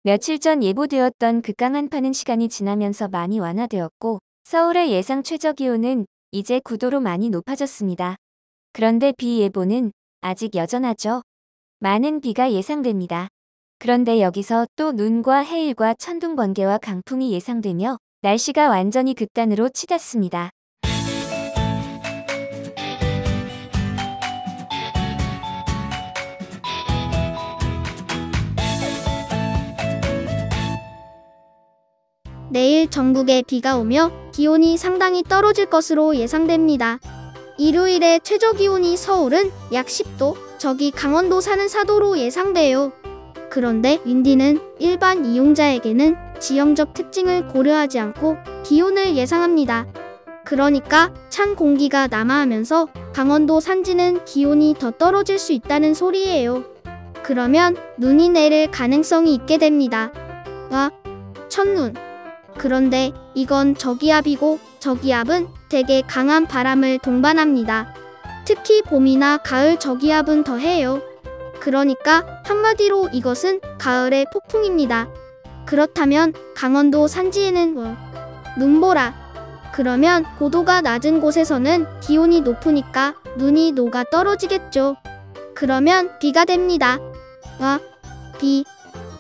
며칠 전 예보되었던 극강 한파는 시간이 지나면서 많이 완화되었고 서울의 예상 최저기온은 이제 9도로 많이 높아졌습니다. 그런데 비 예보는 아직 여전하죠. 많은 비가 예상됩니다. 그런데 여기서 또 눈과 해일과 천둥 번개와 강풍이 예상되며 날씨가 완전히 극단으로 치닫습니다. 내일 전국에 비가 오며 기온이 상당히 떨어질 것으로 예상됩니다. 일요일에 최저기온이 서울은 약 10도, 저기 강원도 사는 4도로 예상돼요. 그런데 윈디는 일반 이용자에게는 지형적 특징을 고려하지 않고 기온을 예상합니다. 그러니까 찬 공기가 남하하면서 강원도 산지는 기온이 더 떨어질 수 있다는 소리예요. 그러면 눈이 내릴 가능성이 있게 됩니다. 와, 첫눈. 그런데 이건 저기압이고 저기압은 되게 강한 바람을 동반합니다. 특히 봄이나 가을 저기압은 더해요. 그러니까 한마디로 이것은 가을의 폭풍입니다. 그렇다면 강원도 산지에는 눈보라. 그러면 고도가 낮은 곳에서는 기온이 높으니까 눈이 녹아 떨어지겠죠. 그러면 비가 됩니다. 와, 비.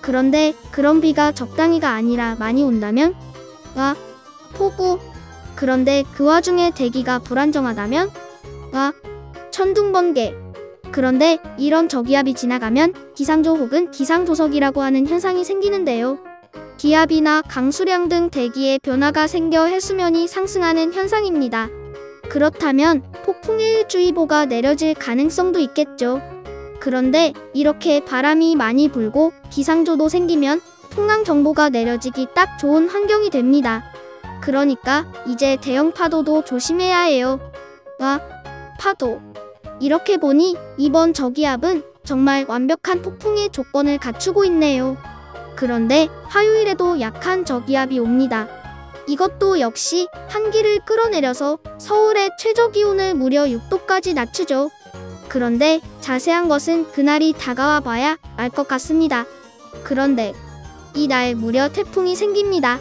그런데 그런 비가 적당히가 아니라 많이 온다면? 와, 폭우. 그런데 그 와중에 대기가 불안정하다면? 와, 천둥 번개. 그런데 이런 저기압이 지나가면 기상조 혹은 기상도석이라고 하는 현상이 생기는데요. 기압이나 강수량 등 대기에 변화가 생겨 해수면이 상승하는 현상입니다. 그렇다면 폭풍일주의보가 내려질 가능성도 있겠죠. 그런데 이렇게 바람이 많이 불고 기상조도 생기면 풍랑정보가 내려지기 딱 좋은 환경이 됩니다. 그러니까 이제 대형 파도도 조심해야 해요. 와, 파도. 이렇게 보니 이번 저기압은 정말 완벽한 폭풍의 조건을 갖추고 있네요. 그런데 화요일에도 약한 저기압이 옵니다. 이것도 역시 한기를 끌어내려서 서울의 최저기온을 무려 6도까지 낮추죠. 그런데 자세한 것은 그날이 다가와 봐야 알 것 같습니다. 그런데 이날 무려 태풍이 생깁니다.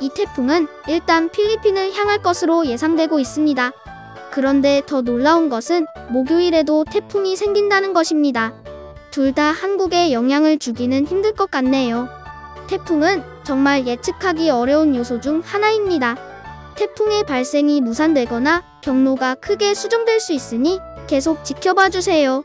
이 태풍은 일단 필리핀을 향할 것으로 예상되고 있습니다. 그런데 더 놀라운 것은 목요일에도 태풍이 생긴다는 것입니다. 둘 다 한국에 영향을 주기는 힘들 것 같네요. 태풍은 정말 예측하기 어려운 요소 중 하나입니다. 태풍의 발생이 무산되거나 경로가 크게 수정될 수 있으니 계속 지켜봐 주세요.